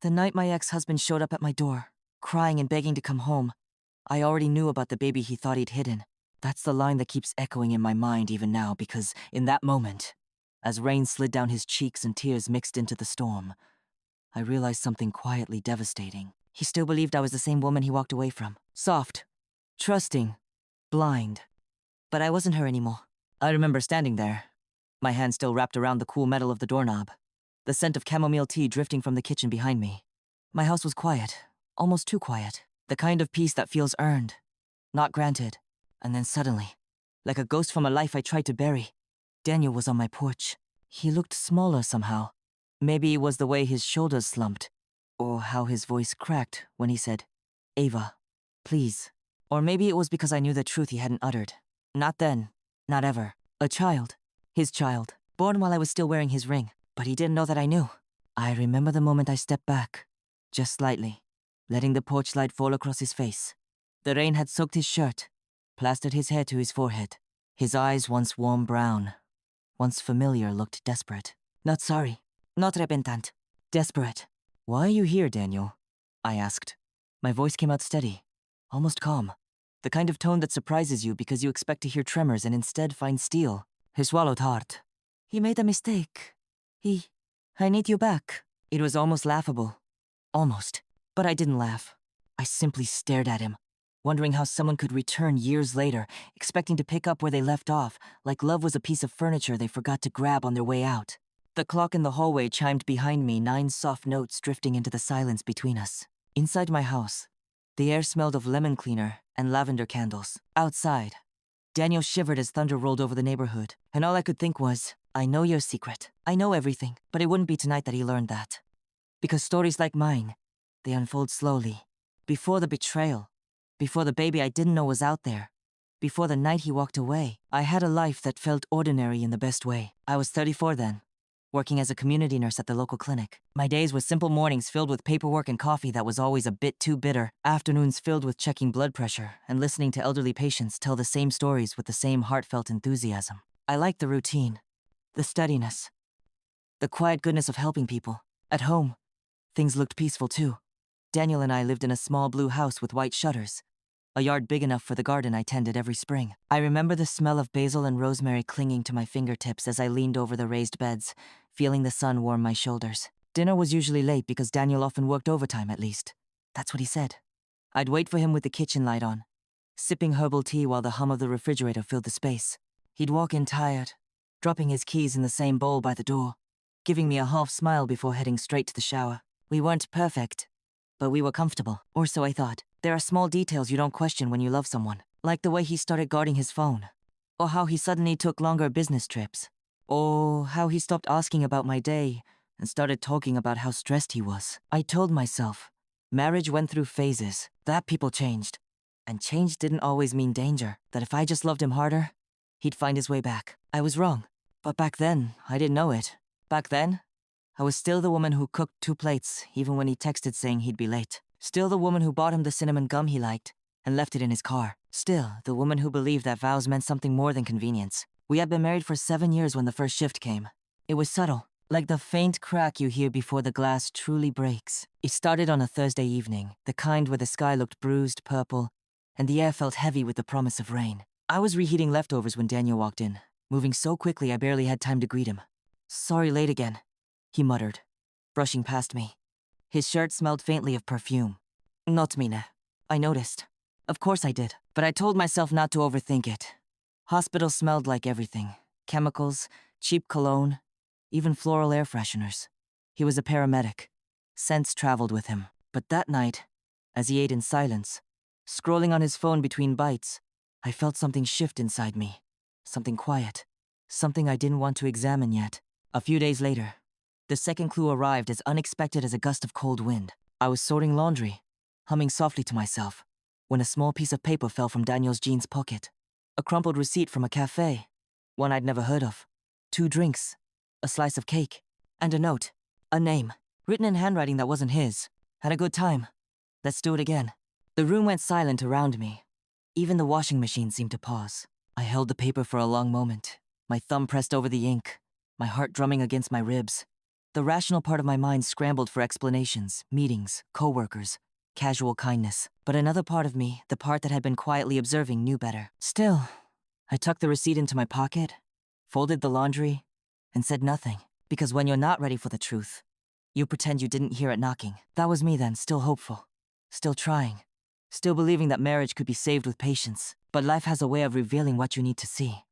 The night my ex-husband showed up at my door, crying and begging to come home, I already knew about the baby he thought he'd hidden. That's the line that keeps echoing in my mind even now, because in that moment, as rain slid down his cheeks and tears mixed into the storm, I realized something quietly devastating. He still believed I was the same woman he walked away from. Soft, trusting, blind. But I wasn't her anymore. I remember standing there, my hand still wrapped around the cool metal of the doorknob, the scent of chamomile tea drifting from the kitchen behind me. My house was quiet, almost too quiet. The kind of peace that feels earned, not granted. And then suddenly, like a ghost from a life I tried to bury, Daniel was on my porch. He looked smaller somehow. Maybe it was the way his shoulders slumped, or how his voice cracked when he said, "Ava, please." Or maybe it was because I knew the truth he hadn't uttered. Not then, not ever. A child, his child, born while I was still wearing his ring. But he didn't know that I knew. I remember the moment I stepped back, just slightly, letting the porch light fall across his face. The rain had soaked his shirt, plastered his hair to his forehead. His eyes, once warm brown, once familiar, looked desperate. Not sorry, not repentant, desperate. "Why are you here, Daniel?" I asked. My voice came out steady, almost calm. The kind of tone that surprises you because you expect to hear tremors and instead find steel. He swallowed hard. "He made a mistake. I need you back." It was almost laughable. Almost. But I didn't laugh. I simply stared at him, wondering how someone could return years later, expecting to pick up where they left off, like love was a piece of furniture they forgot to grab on their way out. The clock in the hallway chimed behind me, 9 soft notes drifting into the silence between us. Inside my house, the air smelled of lemon cleaner and lavender candles. Outside, Daniel shivered as thunder rolled over the neighborhood, and all I could think was, I know your secret. I know everything, but it wouldn't be tonight that he learned that. Because stories like mine, they unfold slowly. Before the betrayal, before the baby I didn't know was out there, before the night he walked away, I had a life that felt ordinary in the best way. I was 34 then, working as a community nurse at the local clinic. My days were simple mornings filled with paperwork and coffee that was always a bit too bitter, afternoons filled with checking blood pressure and listening to elderly patients tell the same stories with the same heartfelt enthusiasm. I liked the routine, the steadiness, the quiet goodness of helping people. At home, things looked peaceful too. Daniel and I lived in a small blue house with white shutters, a yard big enough for the garden I tended every spring. I remember the smell of basil and rosemary clinging to my fingertips as I leaned over the raised beds, feeling the sun warm my shoulders. Dinner was usually late because Daniel often worked overtime, at least. That's what he said. I'd wait for him with the kitchen light on, sipping herbal tea while the hum of the refrigerator filled the space. He'd walk in tired, dropping his keys in the same bowl by the door, giving me a half smile before heading straight to the shower. We weren't perfect, but we were comfortable, or so I thought. There are small details you don't question when you love someone, like the way he started guarding his phone, or how he suddenly took longer business trips, or how he stopped asking about my day and started talking about how stressed he was. I told myself, marriage went through phases, that people changed, and change didn't always mean danger, that if I just loved him harder, he'd find his way back. I was wrong, but back then, I didn't know it. Back then, I was still the woman who cooked 2 plates even when he texted saying he'd be late. Still the woman who bought him the cinnamon gum he liked and left it in his car. Still the woman who believed that vows meant something more than convenience. We had been married for 7 years when the first shift came. It was subtle, like the faint crack you hear before the glass truly breaks. It started on a Thursday evening, the kind where the sky looked bruised purple and the air felt heavy with the promise of rain. I was reheating leftovers when Daniel walked in, moving so quickly I barely had time to greet him. "Sorry, late again," he muttered, brushing past me. His shirt smelled faintly of perfume. Not Mina. I noticed. Of course I did, but I told myself not to overthink it. Hospital smelled like everything. Chemicals, cheap cologne, even floral air fresheners. He was a paramedic. Scents traveled with him. But that night, as he ate in silence, scrolling on his phone between bites, I felt something shift inside me. Something quiet. Something I didn't want to examine yet. A few days later, the second clue arrived as unexpected as a gust of cold wind. I was sorting laundry, humming softly to myself, when a small piece of paper fell from Daniel's jeans pocket. A crumpled receipt from a cafe, one I'd never heard of. 2 drinks, a slice of cake, and a note. A name, written in handwriting that wasn't his. Had a good time. Let's do it again. The room went silent around me. Even the washing machine seemed to pause. I held the paper for a long moment, my thumb pressed over the ink, my heart drumming against my ribs. The rational part of my mind scrambled for explanations, meetings, coworkers, casual kindness. But another part of me, the part that had been quietly observing, knew better. Still, I tucked the receipt into my pocket, folded the laundry, and said nothing. Because when you're not ready for the truth, you pretend you didn't hear it knocking. That was me then, still hopeful, still trying, still believing that marriage could be saved with patience. But life has a way of revealing what you need to see,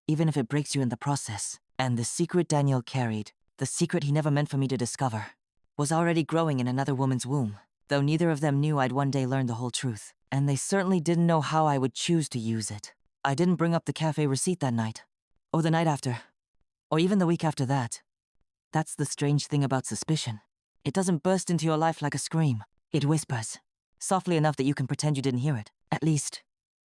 even if it breaks you in the process. And the secret Daniel carried, the secret he never meant for me to discover, was already growing in another woman's womb, though neither of them knew I'd one day learn the whole truth. And they certainly didn't know how I would choose to use it. I didn't bring up the cafe receipt that night, or the night after, or even the week after that. That's the strange thing about suspicion. It doesn't burst into your life like a scream. It whispers, softly enough that you can pretend you didn't hear it, at least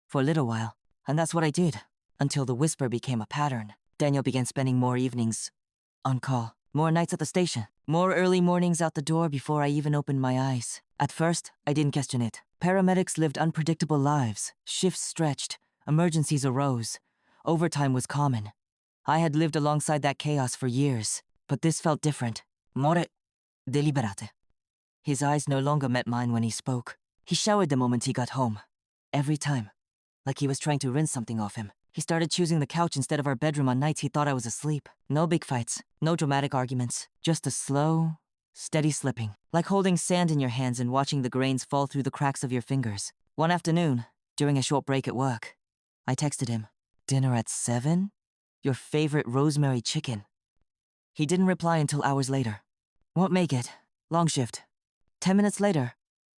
for a little while. And that's what I did, until the whisper became a pattern. Daniel began spending more evenings on call, more nights at the station, more early mornings out the door before I even opened my eyes. At first, I didn't question it. Paramedics lived unpredictable lives, shifts stretched, emergencies arose, overtime was common. I had lived alongside that chaos for years, but this felt different. More deliberate. His eyes no longer met mine when he spoke. He showered the moment he got home. Every time. Like he was trying to rinse something off him. He started choosing the couch instead of our bedroom on nights he thought I was asleep. No big fights, no dramatic arguments. Just a slow, steady slipping. Like holding sand in your hands and watching the grains fall through the cracks of your fingers. One afternoon, during a short break at work, I texted him, "Dinner at 7? Your favorite rosemary chicken." He didn't reply until hours later. Won't make it. Long shift. 10 minutes later,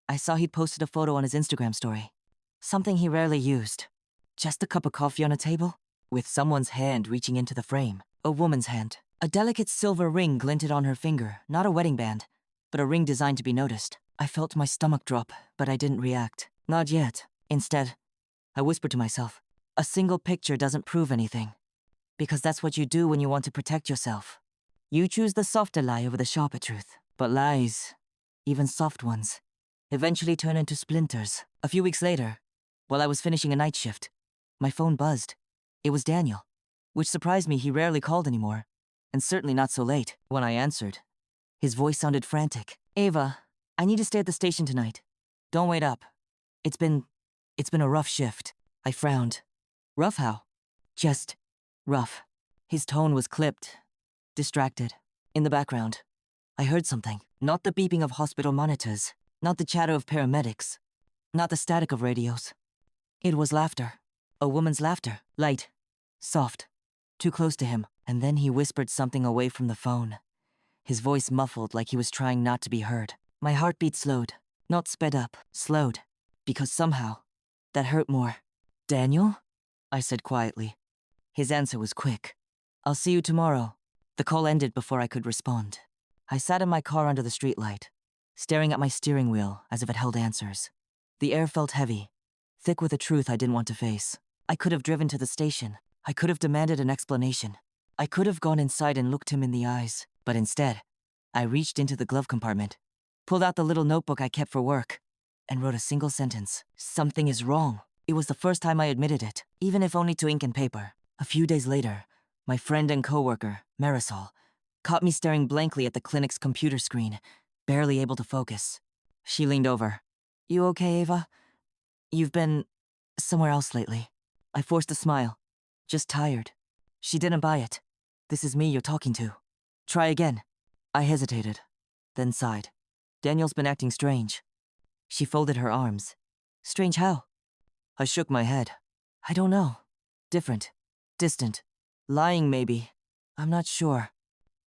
I saw he'd posted a photo on his Instagram story. Something he rarely used. Just a cup of coffee on a table, with someone's hand reaching into the frame. A woman's hand. A delicate silver ring glinted on her finger, not a wedding band, but a ring designed to be noticed. I felt my stomach drop, but I didn't react. Not yet. Instead, I whispered to myself, a single picture doesn't prove anything. Because that's what you do when you want to protect yourself. You choose the softer lie over the sharper truth. But lies, even soft ones, eventually turn into splinters. A few weeks later, while I was finishing a night shift, my phone buzzed. It was Daniel, which surprised me. He rarely called anymore, and certainly not so late. When I answered, his voice sounded frantic. "Ava, I need to stay at the station tonight. Don't wait up. It's been a rough shift." I frowned. Rough how? Just rough. His tone was clipped, distracted. In the background, I heard something. Not the beeping of hospital monitors, not the chatter of paramedics, not the static of radios. It was laughter. A woman's laughter. Light. Soft. Too close to him. And then he whispered something away from the phone. His voice muffled like he was trying not to be heard. My heartbeat slowed. Not sped up. Slowed. Because somehow, that hurt more. "Daniel?" I said quietly. His answer was quick. "I'll see you tomorrow." The call ended before I could respond. I sat in my car under the streetlight, staring at my steering wheel as if it held answers. The air felt heavy, thick with a truth I didn't want to face. I could have driven to the station. I could have demanded an explanation. I could have gone inside and looked him in the eyes. But instead, I reached into the glove compartment, pulled out the little notebook I kept for work, and wrote a single sentence. Something is wrong. It was the first time I admitted it, even if only to ink and paper. A few days later, my friend and coworker, Marisol, caught me staring blankly at the clinic's computer screen, barely able to focus. She leaned over. "You okay, Ava? You've been somewhere else lately." I forced a smile. "Just tired." She didn't buy it. "This is me you're talking to. Try again." I hesitated, then sighed. "Daniel's been acting strange." She folded her arms. "Strange how?" I shook my head. "I don't know. Different. Distant. Lying, maybe. I'm not sure."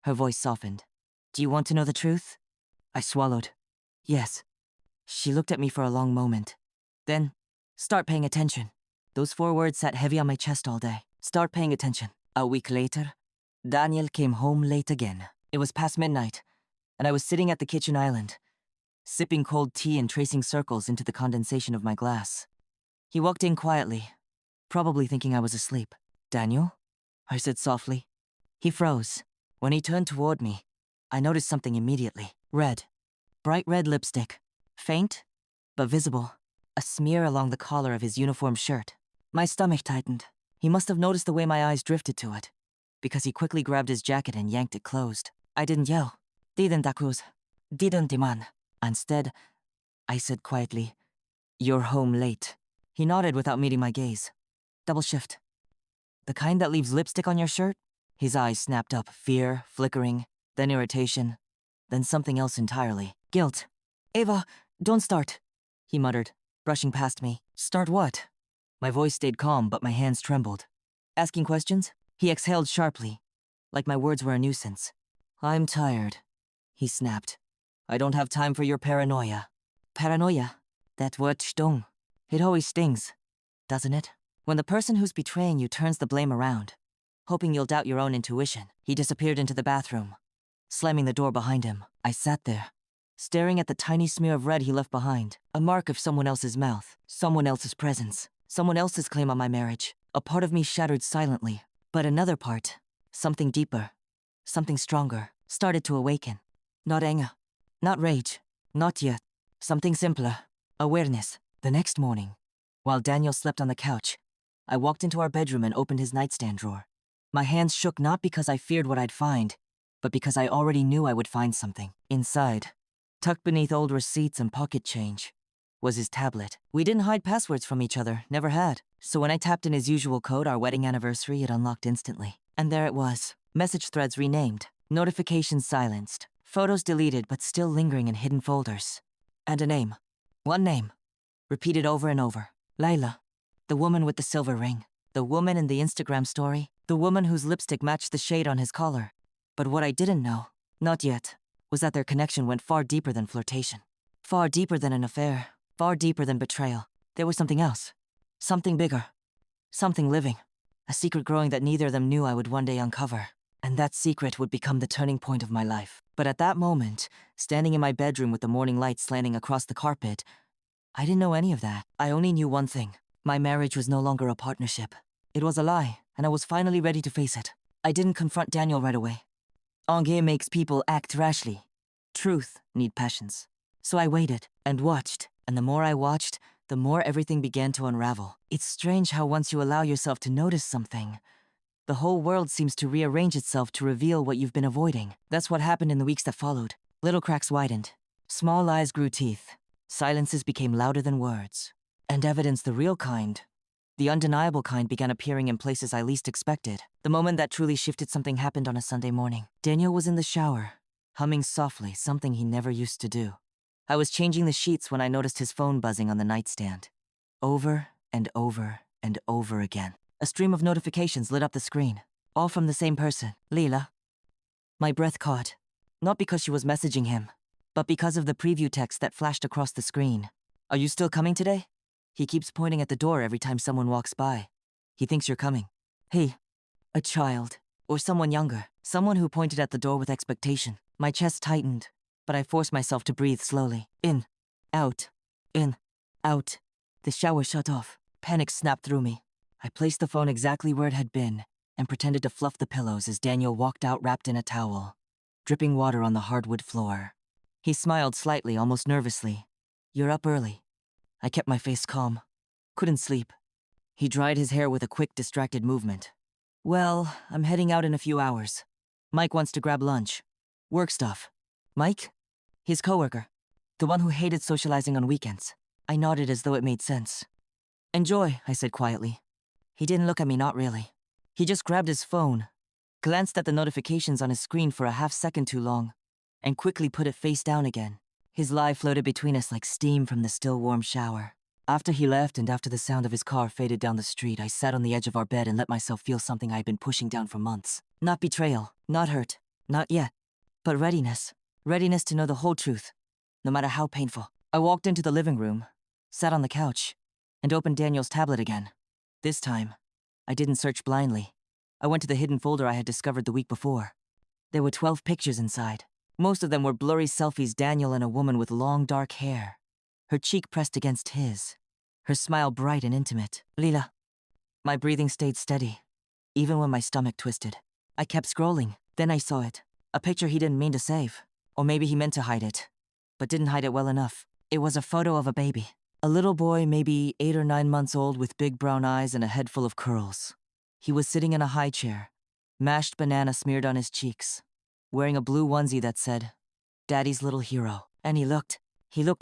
Her voice softened. "Do you want to know the truth?" I swallowed. "Yes." She looked at me for a long moment. Then, "Start paying attention." Those 4 words sat heavy on my chest all day. Start paying attention. A week later, Daniel came home late again. It was past midnight, and I was sitting at the kitchen island, sipping cold tea and tracing circles into the condensation of my glass. He walked in quietly, probably thinking I was asleep. "Daniel?" I said softly. He froze. When he turned toward me, I noticed something immediately. Red. Bright red lipstick. Faint, but visible. A smear along the collar of his uniform shirt. My stomach tightened. He must have noticed the way my eyes drifted to it, because he quickly grabbed his jacket and yanked it closed. I didn't yell. Didn't accuse. Didn't demand. Instead, I said quietly, "You're home late." He nodded without meeting my gaze. Double shift. The kind that leaves lipstick on your shirt? His eyes snapped up, fear, flickering, then irritation, then something else entirely. Guilt. "Ava, don't start," he muttered, brushing past me. "Start what?" My voice stayed calm, but my hands trembled. "Asking questions?" He exhaled sharply, like my words were a nuisance. "I'm tired," he snapped. "I don't have time for your paranoia." Paranoia? That word stung. It always stings, doesn't it? When the person who's betraying you turns the blame around, hoping you'll doubt your own intuition. He disappeared into the bathroom, slamming the door behind him. I sat there, staring at the tiny smear of red he left behind, a mark of someone else's mouth, someone else's presence, someone else's claim on my marriage. A part of me shattered silently, but another part, something deeper, something stronger, started to awaken. Not anger, not rage, not yet. Something simpler, awareness. The next morning, while Daniel slept on the couch, I walked into our bedroom and opened his nightstand drawer. My hands shook not because I feared what I'd find, but because I already knew I would find something. Inside, tucked beneath old receipts and pocket change, was his tablet. We didn't hide passwords from each other, never had. So when I tapped in his usual code, our wedding anniversary, it unlocked instantly. And there it was. Message threads renamed, notifications silenced, photos deleted but still lingering in hidden folders. And a name. One name. Repeated over and over. Layla. The woman with the silver ring. The woman in the Instagram story. The woman whose lipstick matched the shade on his collar. But what I didn't know, not yet, was that their connection went far deeper than flirtation. Far deeper than an affair. Far deeper than betrayal. There was something else. Something bigger. Something living. A secret growing that neither of them knew I would one day uncover. And that secret would become the turning point of my life. But at that moment, standing in my bedroom with the morning light slanting across the carpet, I didn't know any of that. I only knew one thing. My marriage was no longer a partnership. It was a lie, and I was finally ready to face it. I didn't confront Daniel right away. Anger makes people act rashly. Truth need patience. So I waited and watched, and the more I watched, the more everything began to unravel. It's strange how once you allow yourself to notice something, the whole world seems to rearrange itself to reveal what you've been avoiding. That's what happened in the weeks that followed. Little cracks widened. Small lies grew teeth. Silences became louder than words. And evidence, the real kind, the undeniable kind, began appearing in places I least expected. The moment that truly shifted something happened on a Sunday morning. Daniel was in the shower, humming softly, something he never used to do. I was changing the sheets when I noticed his phone buzzing on the nightstand. Over and over and over again. A stream of notifications lit up the screen, all from the same person, Leela. My breath caught, not because she was messaging him, but because of the preview text that flashed across the screen. "Are you still coming today?" He keeps pointing at the door every time someone walks by. He thinks you're coming. He, a child, or someone younger, someone who pointed at the door with expectation. My chest tightened, but I forced myself to breathe slowly. In, out, in, out. The shower shut off. Panic snapped through me. I placed the phone exactly where it had been and pretended to fluff the pillows as Daniel walked out wrapped in a towel, dripping water on the hardwood floor. He smiled slightly, almost nervously. "You're up early." I kept my face calm. Couldn't sleep. He dried his hair with a quick, distracted movement. "Well, I'm heading out in a few hours. Mike wants to grab lunch. Work stuff." Mike? His coworker. The one who hated socializing on weekends. I nodded as though it made sense. "Enjoy," I said quietly. He didn't look at me, not really. He just grabbed his phone, glanced at the notifications on his screen for a half-second too long, and quickly put it face down again. His lie floated between us like steam from the still warm shower. After he left and after the sound of his car faded down the street, I sat on the edge of our bed and let myself feel something I had been pushing down for months. Not betrayal, not hurt, not yet, but readiness. Readiness to know the whole truth, no matter how painful. I walked into the living room, sat on the couch, and opened Daniel's tablet again. This time, I didn't search blindly. I went to the hidden folder I had discovered the week before. There were 12 pictures inside. Most of them were blurry selfies, Daniel and a woman with long dark hair, her cheek pressed against his, her smile bright and intimate. "Leela." My breathing stayed steady, even when my stomach twisted. I kept scrolling. Then I saw it. A picture he didn't mean to save. Or maybe he meant to hide it, but didn't hide it well enough. It was a photo of a baby. A little boy, maybe 8 or 9 months old, with big brown eyes and a head full of curls. He was sitting in a high chair, mashed banana smeared on his cheeks, wearing a blue onesie that said, Daddy's little hero. And he looked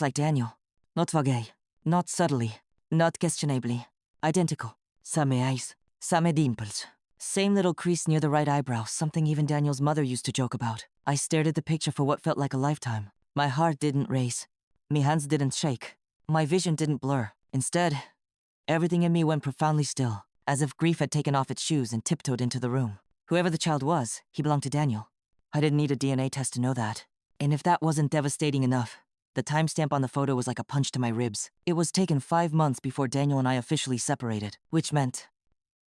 like Daniel. Not vague, not subtly, not questionably. Identical. Same eyes, same dimples. Same little crease near the right eyebrow, something even Daniel's mother used to joke about. I stared at the picture for what felt like a lifetime. My heart didn't race. My hands didn't shake. My vision didn't blur. Instead, everything in me went profoundly still, as if grief had taken off its shoes and tiptoed into the room. Whoever the child was, he belonged to Daniel. I didn't need a DNA test to know that. And if that wasn't devastating enough, the timestamp on the photo was like a punch to my ribs. It was taken 5 months before Daniel and I officially separated, which meant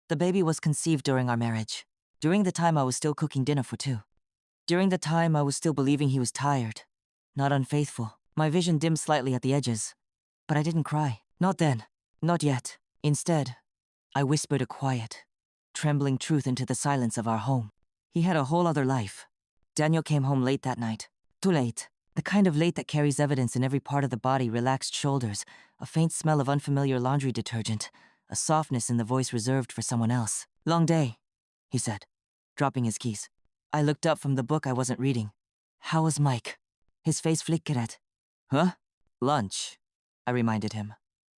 the baby was conceived during our marriage. During the time I was still cooking dinner for two. During the time I was still believing he was tired, not unfaithful. My vision dimmed slightly at the edges, but I didn't cry. Not then. Not yet. Instead, I whispered a quiet, trembling truth into the silence of our home. He had a whole other life. Daniel came home late that night. Too late. The kind of late that carries evidence in every part of the body, relaxed shoulders, a faint smell of unfamiliar laundry detergent, a softness in the voice reserved for someone else. Long day, he said, dropping his keys. I looked up from the book I wasn't reading. How was Mike? His face flickered. Huh? Lunch, I reminded him.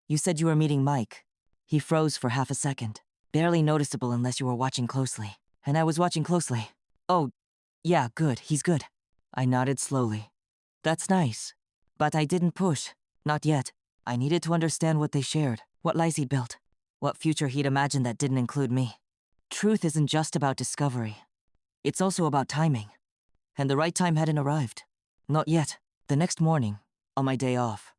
You said you were meeting Mike. He froze for half a second, barely noticeable unless you were watching closely. And I was watching closely. Oh, yeah, good, he's good. I nodded slowly. That's nice. But I didn't push. Not yet. I needed to understand what they shared, what lies he'd built, what future he'd imagined that didn't include me. Truth isn't just about discovery. It's also about timing. And the right time hadn't arrived. Not yet. The next morning, on my day off,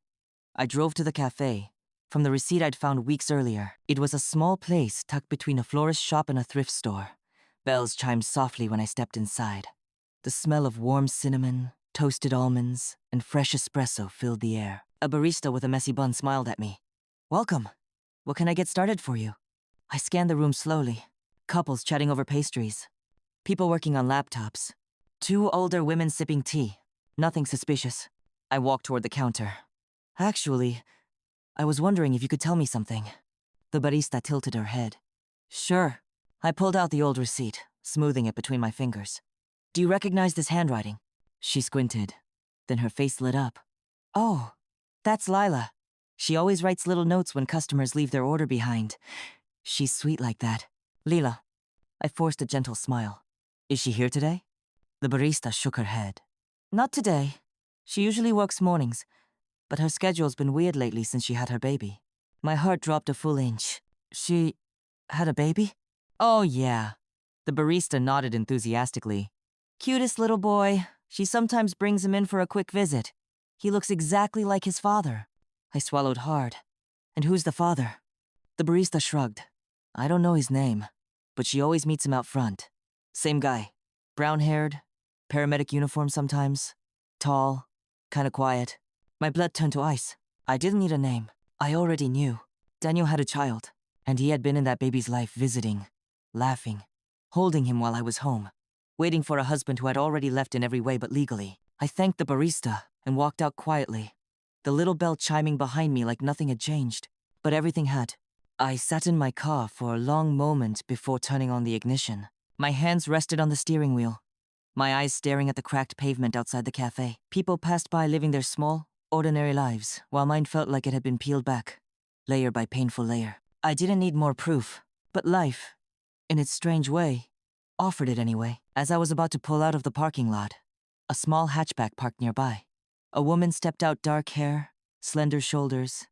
I drove to the cafe. From the receipt I'd found weeks earlier, it was a small place tucked between a florist shop and a thrift store. Bells chimed softly when I stepped inside. The smell of warm cinnamon, toasted almonds, and fresh espresso filled the air. A barista with a messy bun smiled at me. Welcome. What can I get started for you? I scanned the room slowly. Couples chatting over pastries. People working on laptops. 2 older women sipping tea. Nothing suspicious. I walked toward the counter. Actually, I was wondering if you could tell me something. The barista tilted her head. Sure. I pulled out the old receipt, smoothing it between my fingers. Do you recognize this handwriting? She squinted. Then her face lit up. Oh, that's Lila. She always writes little notes when customers leave their order behind. She's sweet like that. Lila. I forced a gentle smile. Is she here today? The barista shook her head. Not today. She usually works mornings, but her schedule's been weird lately since she had her baby. My heart dropped a full inch. She had a baby? Oh, yeah. The barista nodded enthusiastically. Cutest little boy. She sometimes brings him in for a quick visit. He looks exactly like his father. I swallowed hard. And who's the father? The barista shrugged. I don't know his name, but she always meets him out front. Same guy. Brown-haired, paramedic uniform sometimes. Tall, kinda quiet. My blood turned to ice. I didn't need a name. I already knew. Daniel had a child, and he had been in that baby's life visiting, laughing, holding him while I was home, waiting for a husband who had already left in every way but legally. I thanked the barista and walked out quietly, the little bell chiming behind me like nothing had changed. But everything had. I sat in my car for a long moment before turning on the ignition. My hands rested on the steering wheel, my eyes staring at the cracked pavement outside the cafe. People passed by living their small, ordinary lives, while mine felt like it had been peeled back, layer by painful layer. I didn't need more proof, but life, in its strange way, offered it anyway. As I was about to pull out of the parking lot, a small hatchback parked nearby. A woman stepped out, dark hair, slender shoulders,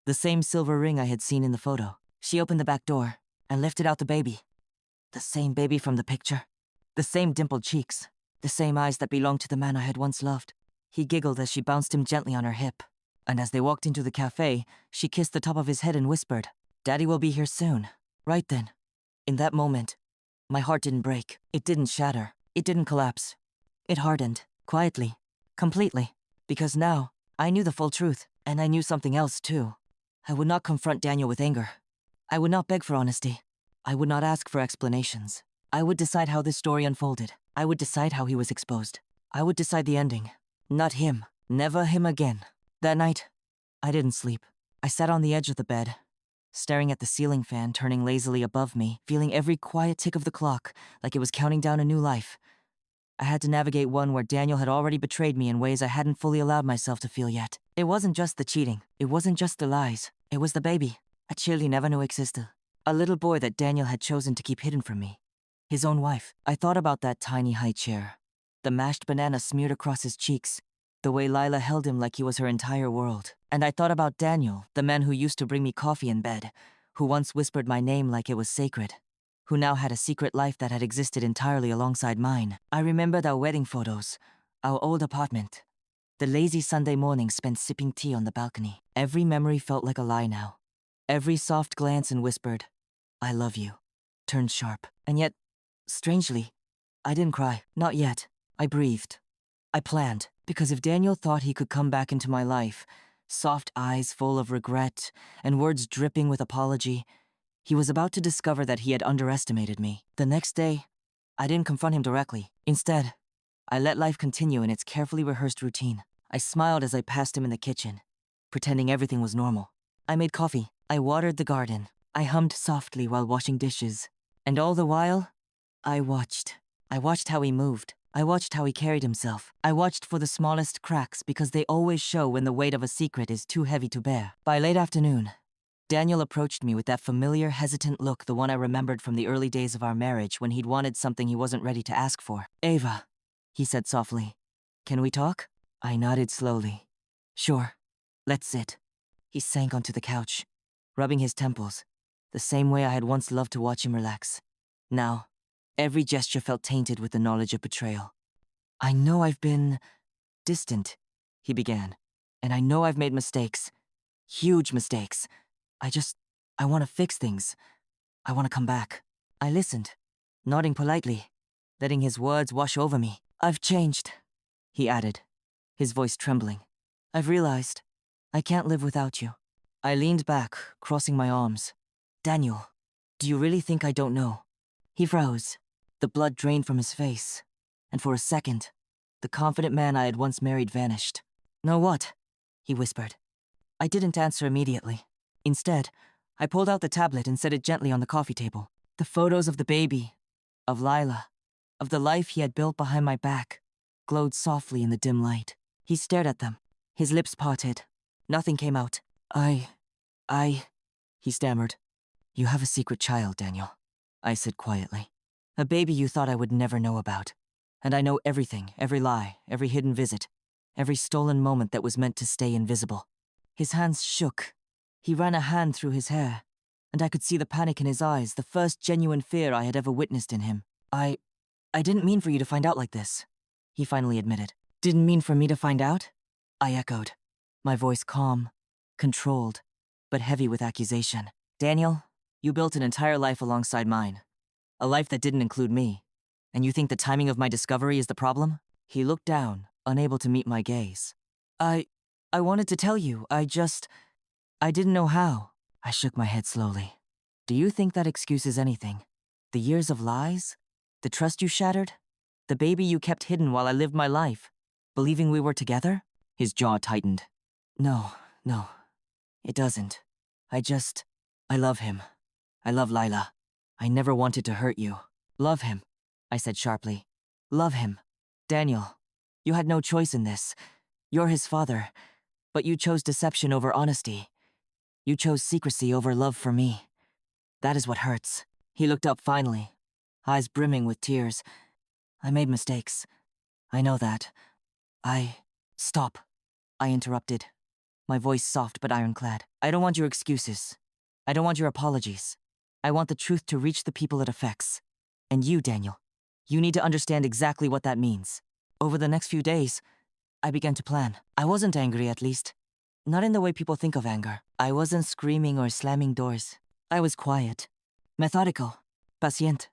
the same silver ring I had seen in the photo. She opened the back door and lifted out the baby. The same baby from the picture. The same dimpled cheeks. The same eyes that belonged to the man I had once loved. He giggled as she bounced him gently on her hip. And as they walked into the cafe, she kissed the top of his head and whispered, "Daddy will be here soon." Right then, in that moment, my heart didn't break. It didn't shatter. It didn't collapse. It hardened, quietly, completely. Because now, I knew the full truth, and I knew something else too. I would not confront Daniel with anger. I would not beg for honesty. I would not ask for explanations. I would decide how this story unfolded. I would decide how he was exposed. I would decide the ending. Not him. Never him again. That night, I didn't sleep. I sat on the edge of the bed, staring at the ceiling fan turning lazily above me, feeling every quiet tick of the clock like it was counting down a new life. I had to navigate one where Daniel had already betrayed me in ways I hadn't fully allowed myself to feel yet. It wasn't just the cheating. It wasn't just the lies. It was the baby. A child he never knew existed. A little boy that Daniel had chosen to keep hidden from me. His own wife. I thought about that tiny high chair. The mashed banana smeared across his cheeks. The way Lila held him like he was her entire world. And I thought about Daniel, the man who used to bring me coffee in bed, who once whispered my name like it was sacred, who now had a secret life that had existed entirely alongside mine. I remembered our wedding photos, our old apartment, the lazy Sunday mornings spent sipping tea on the balcony. Every memory felt like a lie now. Every soft glance and whispered, "I love you," turned sharp. And yet, strangely, I didn't cry. Not yet. I breathed. I planned, because if Daniel thought he could come back into my life, soft eyes full of regret and words dripping with apology, he was about to discover that he had underestimated me. The next day, I didn't confront him directly. Instead, I let life continue in its carefully rehearsed routine. I smiled as I passed him in the kitchen, pretending everything was normal. I made coffee. I watered the garden. I hummed softly while washing dishes. And all the while, I watched. I watched how he moved. I watched how he carried himself. I watched for the smallest cracks because they always show when the weight of a secret is too heavy to bear. By late afternoon, Daniel approached me with that familiar, hesitant look, the one I remembered from the early days of our marriage when he'd wanted something he wasn't ready to ask for. "Ava," he said softly, "can we talk?" I nodded slowly. "Sure. Let's sit." He sank onto the couch, rubbing his temples, the same way I had once loved to watch him relax. Now, every gesture felt tainted with the knowledge of betrayal. "I know I've been distant," he began, "and I know I've made mistakes. Huge mistakes. I want to fix things. I want to come back." I listened, nodding politely, letting his words wash over me. "I've changed," he added, his voice trembling. "I've realized I can't live without you." I leaned back, crossing my arms. "Daniel, do you really think I don't know?" He froze. The blood drained from his face, and for a second, the confident man I had once married vanished. "Know what?" he whispered. I didn't answer immediately. Instead, I pulled out the tablet and set it gently on the coffee table. The photos of the baby, of Lila, of the life he had built behind my back, glowed softly in the dim light. He stared at them, his lips parted. Nothing came out. He stammered. "You have a secret child, Daniel," I said quietly. "A baby you thought I would never know about. And I know everything, every lie, every hidden visit, every stolen moment that was meant to stay invisible." His hands shook. He ran a hand through his hair, and I could see the panic in his eyes, the first genuine fear I had ever witnessed in him. I didn't mean for you to find out like this," he finally admitted. "Didn't mean for me to find out?" I echoed, my voice calm, controlled, but heavy with accusation. "Daniel, you built an entire life alongside mine. A life that didn't include me. And you think the timing of my discovery is the problem?" He looked down, unable to meet my gaze. I wanted to tell you, I didn't know how." I shook my head slowly. "Do you think that excuses anything? The years of lies? The trust you shattered? The baby you kept hidden while I lived my life? Believing we were together?" His jaw tightened. No, it doesn't. I love him. I love Lila. I never wanted to hurt you." "Love him," I said sharply. "Love him. Daniel, you had no choice in this. You're his father, but you chose deception over honesty. You chose secrecy over love for me. That is what hurts." He looked up finally, eyes brimming with tears. "I made mistakes. I know that. Stop," I interrupted, my voice soft but ironclad. "I don't want your excuses. I don't want your apologies. I want the truth to reach the people it affects. And you, Daniel, you need to understand exactly what that means." Over the next few days, I began to plan. I wasn't angry, at least. Not in the way people think of anger. I wasn't screaming or slamming doors. I was quiet, methodical, patient.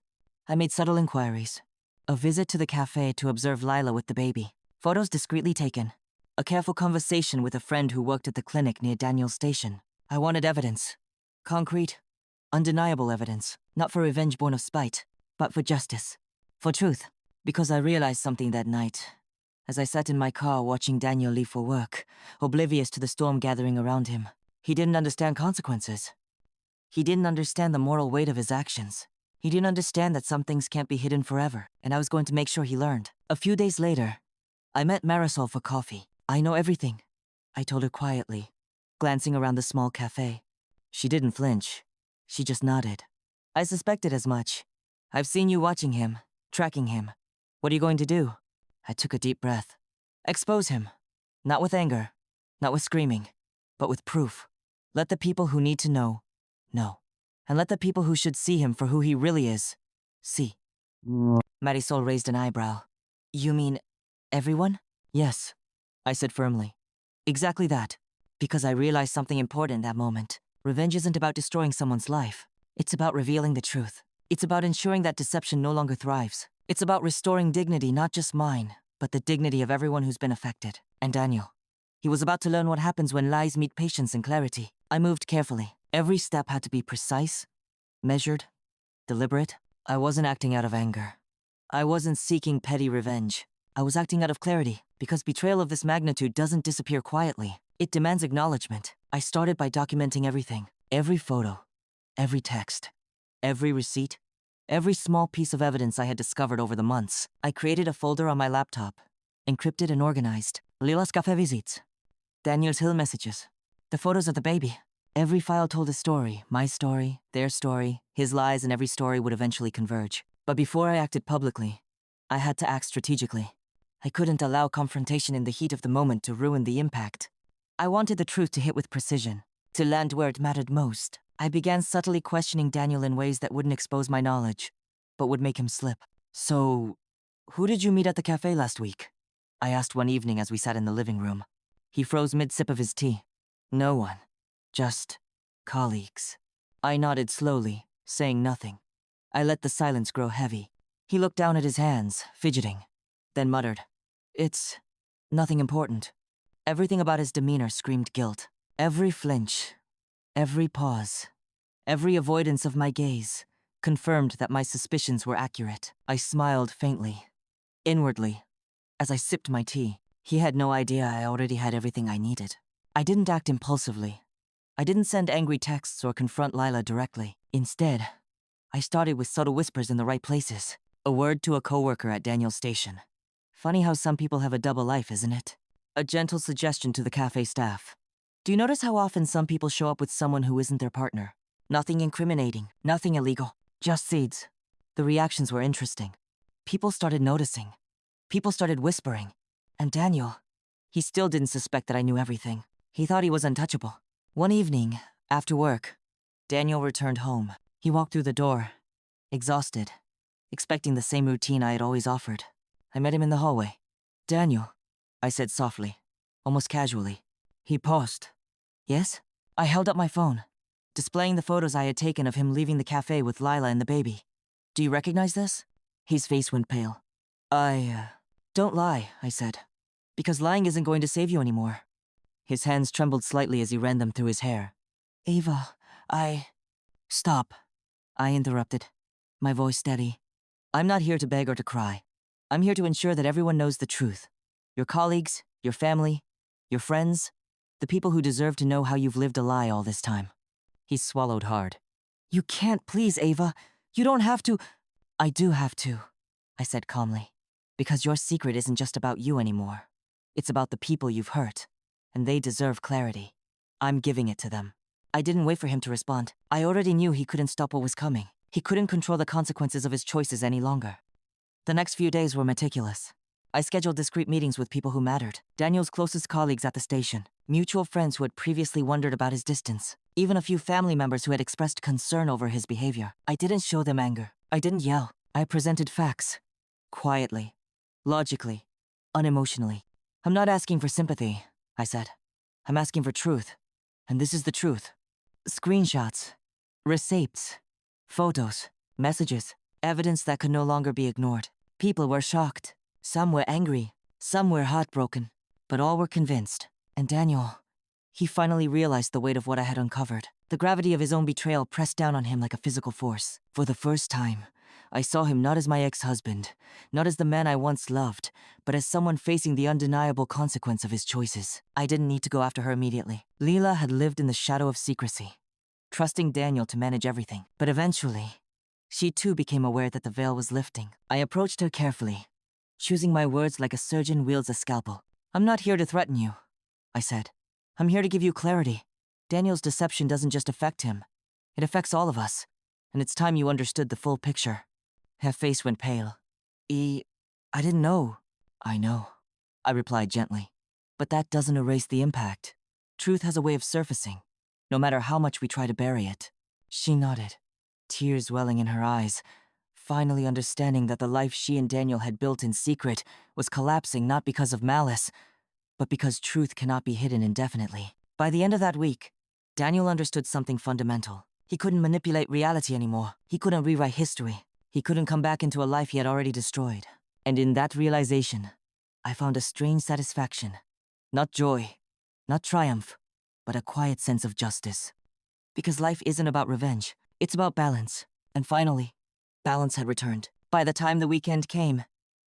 I made subtle inquiries. A visit to the cafe to observe Lila with the baby. Photos discreetly taken. A careful conversation with a friend who worked at the clinic near Daniel's station. I wanted evidence. Concrete, undeniable evidence. Not for revenge born of spite, but for justice. For truth. Because I realized something that night, as I sat in my car watching Daniel leave for work, oblivious to the storm gathering around him. He didn't understand consequences. He didn't understand the moral weight of his actions. He didn't understand that some things can't be hidden forever, and I was going to make sure he learned. A few days later, I met Marisol for coffee. I know everything, I told her quietly, glancing around the small cafe. She didn't flinch. She just nodded. I suspected as much. I've seen you watching him, tracking him. What are you going to do? I took a deep breath. Expose him. Not with anger, not with screaming, but with proof. Let the people who need to know. And let the people who should see him for who he really is, see. Marisol raised an eyebrow. You mean everyone? Yes, I said firmly. Exactly that. Because I realized something important in that moment. Revenge isn't about destroying someone's life. It's about revealing the truth. It's about ensuring that deception no longer thrives. It's about restoring dignity, not just mine, but the dignity of everyone who's been affected. And Daniel. He was about to learn what happens when lies meet patience and clarity. I moved carefully. Every step had to be precise, measured, deliberate. I wasn't acting out of anger. I wasn't seeking petty revenge. I was acting out of clarity, because betrayal of this magnitude doesn't disappear quietly. It demands acknowledgement. I started by documenting everything. Every photo, every text, every receipt, every small piece of evidence I had discovered over the months. I created a folder on my laptop, encrypted and organized. Lila's Café Visits, Daniel's Hill messages, the photos of the baby. Every file told a story, my story, their story, his lies, and every story would eventually converge. But before I acted publicly, I had to act strategically. I couldn't allow confrontation in the heat of the moment to ruin the impact. I wanted the truth to hit with precision, to land where it mattered most. I began subtly questioning Daniel in ways that wouldn't expose my knowledge, but would make him slip. So, who did you meet at the cafe last week? I asked one evening as we sat in the living room. He froze mid-sip of his tea. No one. Just colleagues. I nodded slowly, saying nothing. I let the silence grow heavy. He looked down at his hands, fidgeting, then muttered, "It's nothing important." Everything about his demeanor screamed guilt. Every flinch, every pause, every avoidance of my gaze confirmed that my suspicions were accurate. I smiled faintly, inwardly, as I sipped my tea. He had no idea I already had everything I needed. I didn't act impulsively. I didn't send angry texts or confront Lila directly. Instead, I started with subtle whispers in the right places. A word to a coworker at Daniel's station. Funny how some people have a double life, isn't it? A gentle suggestion to the cafe staff. Do you notice how often some people show up with someone who isn't their partner? Nothing incriminating, nothing illegal, just seeds. The reactions were interesting. People started noticing. People started whispering. And Daniel, he still didn't suspect that I knew everything. He thought he was untouchable. One evening, after work, Daniel returned home. He walked through the door, exhausted, expecting the same routine I had always offered. I met him in the hallway. "Daniel," I said softly, almost casually. He paused. "Yes?" I held up my phone, displaying the photos I had taken of him leaving the cafe with Lila and the baby. "Do you recognize this?" His face went pale. Don't lie," I said, "because lying isn't going to save you anymore." His hands trembled slightly as he ran them through his hair. "Ava, Stop," I interrupted, my voice steady. "I'm not here to beg or to cry. I'm here to ensure that everyone knows the truth. Your colleagues, your family, your friends, the people who deserve to know how you've lived a lie all this time." He swallowed hard. "You can't, please, Ava. You don't have to." "I do have to," I said calmly. "Because your secret isn't just about you anymore. It's about the people you've hurt, and they deserve clarity. I'm giving it to them." I didn't wait for him to respond. I already knew he couldn't stop what was coming. He couldn't control the consequences of his choices any longer. The next few days were meticulous. I scheduled discreet meetings with people who mattered. Daniel's closest colleagues at the station, mutual friends who had previously wondered about his distance, even a few family members who had expressed concern over his behavior. I didn't show them anger. I didn't yell. I presented facts. Quietly. Logically. Unemotionally. "I'm not asking for sympathy," I said. "I'm asking for truth. And this is the truth. Screenshots. Receipts. Photos. Messages. Evidence that could no longer be ignored. People were shocked. Some were angry. Some were heartbroken. But all were convinced. And Daniel, he finally realized the weight of what I had uncovered. The gravity of his own betrayal pressed down on him like a physical force. For the first time, I saw him not as my ex-husband, not as the man I once loved, but as someone facing the undeniable consequence of his choices. I didn't need to go after her immediately. Leela had lived in the shadow of secrecy, trusting Daniel to manage everything. But eventually, she too became aware that the veil was lifting. I approached her carefully, choosing my words like a surgeon wields a scalpel. "I'm not here to threaten you," I said. "I'm here to give you clarity. Daniel's deception doesn't just affect him. It affects all of us, and it's time you understood the full picture." Her face went pale. I didn't know." "I know," I replied gently. "But that doesn't erase the impact. Truth has a way of surfacing, no matter how much we try to bury it." She nodded, tears welling in her eyes, finally understanding that the life she and Daniel had built in secret was collapsing not because of malice, but because truth cannot be hidden indefinitely. By the end of that week, Daniel understood something fundamental. He couldn't manipulate reality anymore. He couldn't rewrite history. He couldn't come back into a life he had already destroyed. And in that realization, I found a strange satisfaction. Not joy, not triumph, but a quiet sense of justice. Because life isn't about revenge, it's about balance. And finally, balance had returned. By the time the weekend came,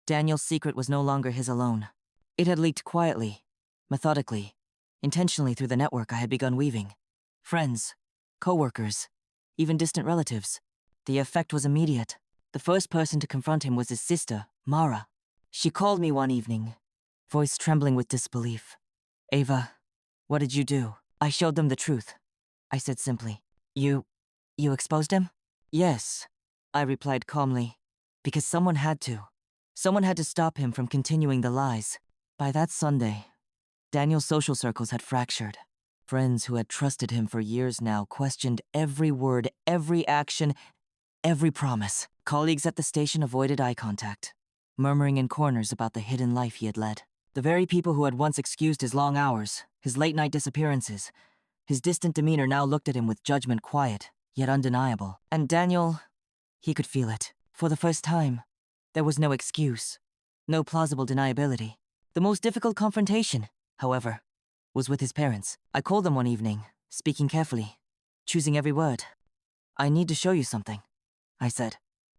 Daniel's secret was no longer his alone. It had leaked quietly, methodically, intentionally through the network I had begun weaving. Friends, co-workers, even distant relatives. The effect was immediate. The first person to confront him was his sister, Mara. She called me one evening, voice trembling with disbelief. "Ava, what did you do?" "I showed them the truth," I said simply. You exposed him?" "Yes," I replied calmly. "Because someone had to. Someone had to stop him from continuing the lies." By that Sunday, Daniel's social circles had fractured. Friends who had trusted him for years now questioned every word, every action, every promise. Colleagues at the station avoided eye contact, murmuring in corners about the hidden life he had led. The very people who had once excused his long hours, his late-night disappearances, his distant demeanor now looked at him with judgment quiet, yet undeniable. And Daniel, he could feel it. For the first time, there was no excuse, no plausible deniability. The most difficult confrontation, however, was with his parents. I called them one evening, speaking carefully, choosing every word. "I need to show you something," I said.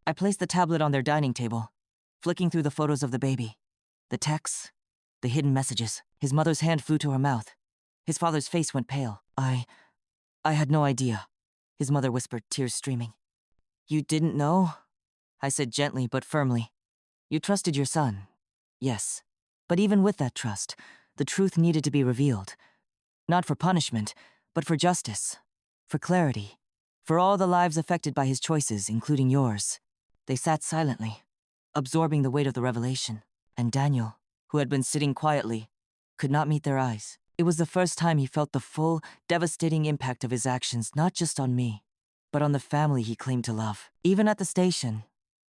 I placed the tablet on their dining table, flicking through the photos of the baby, the texts, the hidden messages. His mother's hand flew to her mouth. His father's face went pale. I had no idea," his mother whispered, tears streaming. "You didn't know?" I said gently but firmly. "You trusted your son, yes. But even with that trust, the truth needed to be revealed. Not for punishment, but for justice, for clarity, for all the lives affected by his choices, including yours." They sat silently, absorbing the weight of the revelation. And Daniel, who had been sitting quietly, could not meet their eyes. It was the first time he felt the full, devastating impact of his actions, not just on me, but on the family he claimed to love. Even at the station,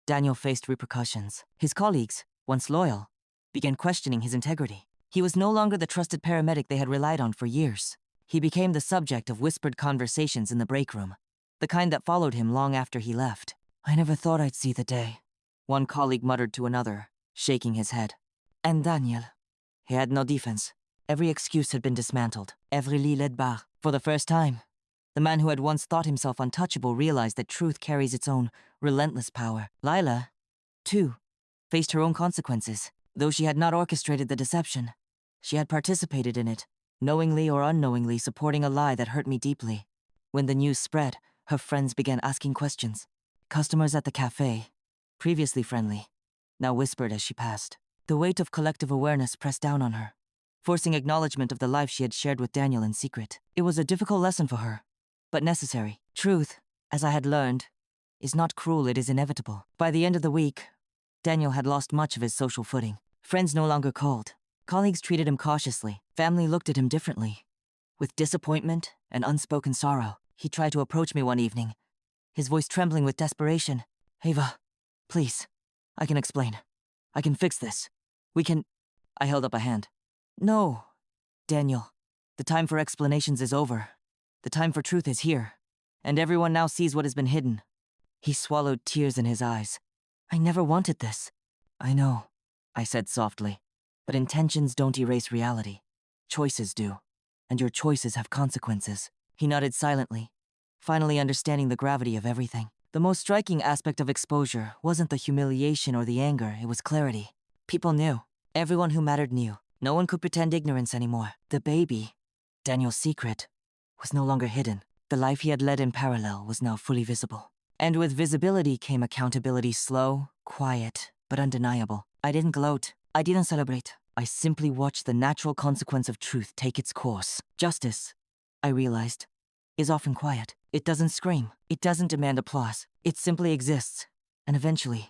Daniel faced repercussions. His colleagues, once loyal, began questioning his integrity. He was no longer the trusted paramedic they had relied on for years. He became the subject of whispered conversations in the break room, the kind that followed him long after he left. "I never thought I'd see the day," one colleague muttered to another, shaking his head. And Daniel, he had no defense. Every excuse had been dismantled, every lit laid bare. For the first time, the man who had once thought himself untouchable realized that truth carries its own relentless power. Lila, too, faced her own consequences. Though she had not orchestrated the deception, she had participated in it, knowingly or unknowingly supporting a lie that hurt me deeply. When the news spread, her friends began asking questions. Customers at the cafe, previously friendly, now whispered as she passed. The weight of collective awareness pressed down on her, forcing acknowledgement of the life she had shared with Daniel in secret. It was a difficult lesson for her, but necessary. Truth, as I had learned, is not cruel, it is inevitable. By the end of the week, Daniel had lost much of his social footing. Friends no longer called. Colleagues treated him cautiously. Family looked at him differently, with disappointment and unspoken sorrow. He tried to approach me one evening, his voice trembling with desperation. "Ava, please, I can explain. I can fix this. We can..." I held up a hand. "No, Daniel. The time for explanations is over. The time for truth is here. And everyone now sees what has been hidden." He swallowed, tears in his eyes. "I never wanted this." "I know," I said softly. "But intentions don't erase reality. Choices do. And your choices have consequences." He nodded silently, finally understanding the gravity of everything. The most striking aspect of exposure wasn't the humiliation or the anger, it was clarity. People knew. Everyone who mattered knew. No one could pretend ignorance anymore. The baby, Daniel's secret, was no longer hidden. The life he had led in parallel was now fully visible. And with visibility came accountability, slow, quiet, but undeniable. I didn't gloat. I didn't celebrate. I simply watched the natural consequence of truth take its course. Justice, I realized, is often quiet. It doesn't scream. It doesn't demand applause. It simply exists. And eventually,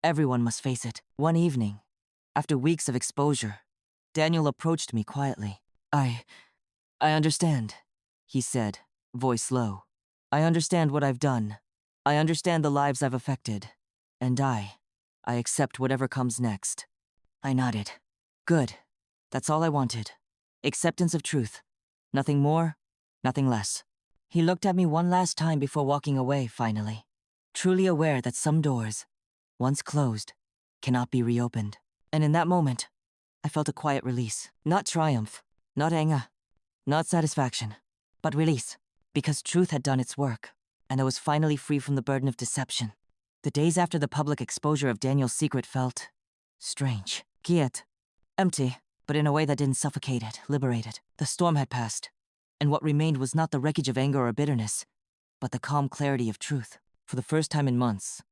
everyone must face it. One evening, after weeks of exposure, Daniel approached me quietly. I understand, he said, voice low. I understand what I've done. I understand the lives I've affected. And I accept whatever comes next. I nodded. Good. That's all I wanted. Acceptance of truth. Nothing more, nothing less. He looked at me one last time before walking away, finally. Truly aware that some doors, once closed, cannot be reopened. And in that moment, I felt a quiet release. Not triumph, not anger, not satisfaction, but release. Because truth had done its work, and I was finally free from the burden of deception. The days after the public exposure of Daniel's secret felt strange. Quiet. Empty, but in a way that didn't suffocate it, liberate it. The storm had passed, and what remained was not the wreckage of anger or bitterness, but the calm clarity of truth. For the first time in months,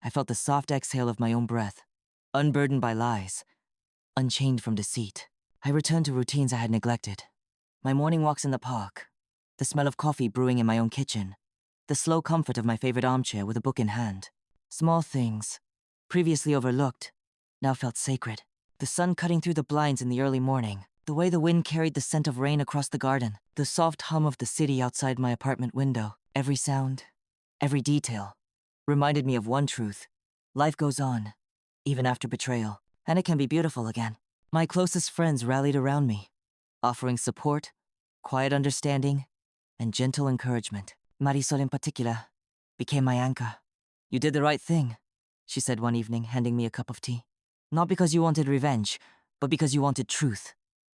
I felt the soft exhale of my own breath, unburdened by lies, unchained from deceit. I returned to routines I had neglected. My morning walks in the park, the smell of coffee brewing in my own kitchen, the slow comfort of my favorite armchair with a book in hand. Small things, previously overlooked, now felt sacred. The sun cutting through the blinds in the early morning, the way the wind carried the scent of rain across the garden, the soft hum of the city outside my apartment window, every sound, every detail, reminded me of one truth. Life goes on, even after betrayal, and it can be beautiful again. My closest friends rallied around me, offering support, quiet understanding, and gentle encouragement. Marisol in particular became my anchor. You did the right thing, she said one evening, handing me a cup of tea. Not because you wanted revenge, but because you wanted truth.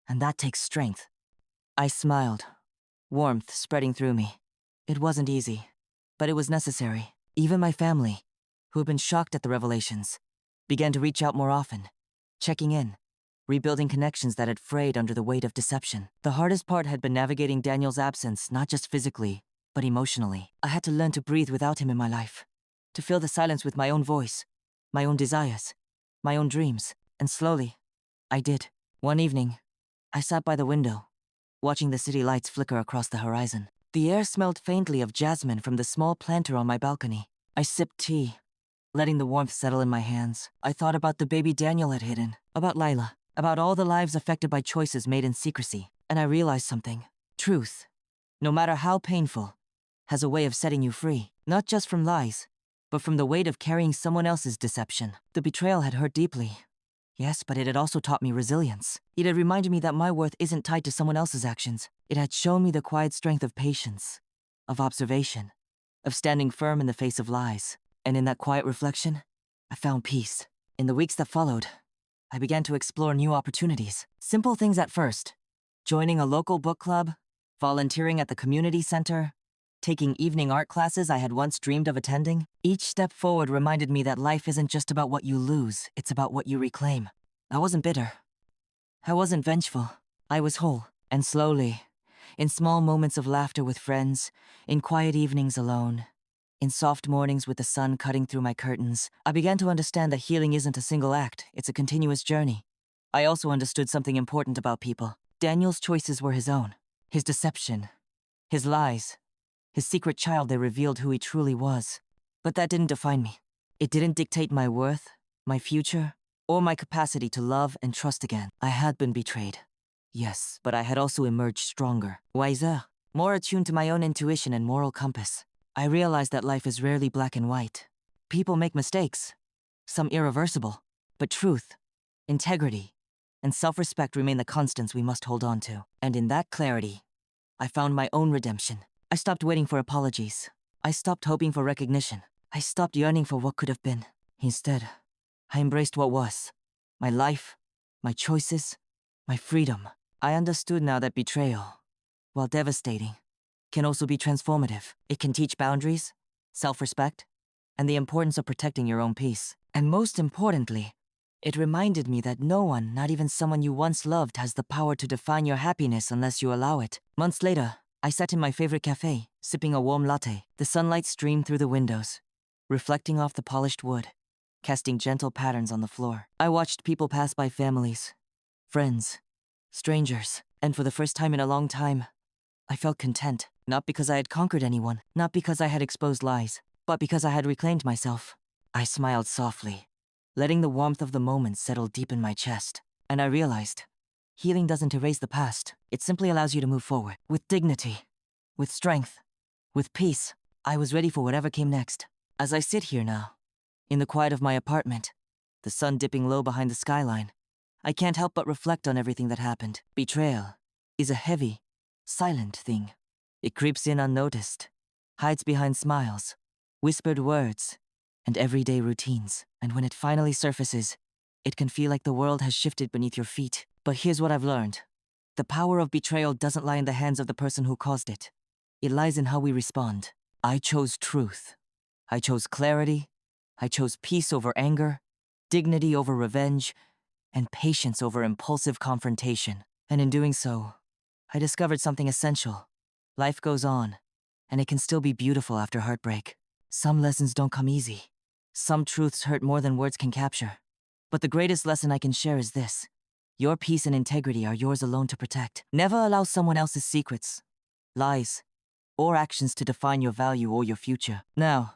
And that takes strength. I smiled, warmth spreading through me. It wasn't easy, but it was necessary. Even my family, who had been shocked at the revelations, began to reach out more often, checking in, rebuilding connections that had frayed under the weight of deception. The hardest part had been navigating Daniel's absence, not just physically, but emotionally. I had to learn to breathe without him in my life, to fill the silence with my own voice, my own desires, my own dreams. And slowly, I did. One evening, I sat by the window, watching the city lights flicker across the horizon. The air smelled faintly of jasmine from the small planter on my balcony. I sipped tea, letting the warmth settle in my hands. I thought about the baby Daniel had hidden, about Lila, about all the lives affected by choices made in secrecy. And I realized something. Truth, no matter how painful, has a way of setting you free, not just from lies, but from the weight of carrying someone else's deception. The betrayal had hurt deeply. Yes, but it had also taught me resilience. It had reminded me that my worth isn't tied to someone else's actions. It had shown me the quiet strength of patience, of observation, of standing firm in the face of lies. And in that quiet reflection, I found peace. In the weeks that followed, I began to explore new opportunities. Simple things at first. Joining a local book club, volunteering at the community center, taking evening art classes I had once dreamed of attending. Each step forward reminded me that life isn't just about what you lose, it's about what you reclaim. I wasn't bitter. I wasn't vengeful. I was whole. And slowly, in small moments of laughter with friends, in quiet evenings alone, in soft mornings with the sun cutting through my curtains, I began to understand that healing isn't a single act, it's a continuous journey. I also understood something important about people. Daniel's choices were his own. His deception, his lies, his secret child, they revealed who he truly was. But that didn't define me. It didn't dictate my worth, my future, or my capacity to love and trust again. I had been betrayed. Yes, but I had also emerged stronger, wiser, more attuned to my own intuition and moral compass. I realized that life is rarely black and white. People make mistakes, some irreversible, but truth, integrity, and self-respect remain the constants we must hold on to. And in that clarity, I found my own redemption. I stopped waiting for apologies. I stopped hoping for recognition. I stopped yearning for what could have been. Instead, I embraced what was. My life, my choices, my freedom. I understood now that betrayal, while devastating, can also be transformative. It can teach boundaries, self-respect, and the importance of protecting your own peace. And most importantly, it reminded me that no one, not even someone you once loved, has the power to define your happiness unless you allow it. Months later, I sat in my favorite cafe, sipping a warm latte. The sunlight streamed through the windows, reflecting off the polished wood. casting gentle patterns on the floor. I watched people pass by, families, friends, strangers, and for the first time in a long time, I felt content. Not because I had conquered anyone, not because I had exposed lies, but because I had reclaimed myself. I smiled softly, letting the warmth of the moment settle deep in my chest. And I realized, healing doesn't erase the past. It simply allows you to move forward, with dignity, with strength, with peace. I was ready for whatever came next. As I sit here now, in the quiet of my apartment, the sun dipping low behind the skyline, I can't help but reflect on everything that happened. Betrayal is a heavy, silent thing. It creeps in unnoticed, hides behind smiles, whispered words, and everyday routines. And when it finally surfaces, it can feel like the world has shifted beneath your feet. But here's what I've learned. The power of betrayal doesn't lie in the hands of the person who caused it. It lies in how we respond. I chose truth. I chose clarity. I chose peace over anger, dignity over revenge, and patience over impulsive confrontation. And in doing so, I discovered something essential. Life goes on, and it can still be beautiful after heartbreak. Some lessons don't come easy. Some truths hurt more than words can capture. But the greatest lesson I can share is this. Your peace and integrity are yours alone to protect. Never allow someone else's secrets, lies, or actions to define your value or your future. Now,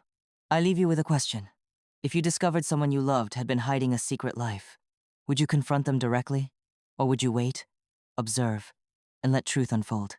I leave you with a question. If you discovered someone you loved had been hiding a secret life, would you confront them directly? Or would you wait, observe, and let truth unfold?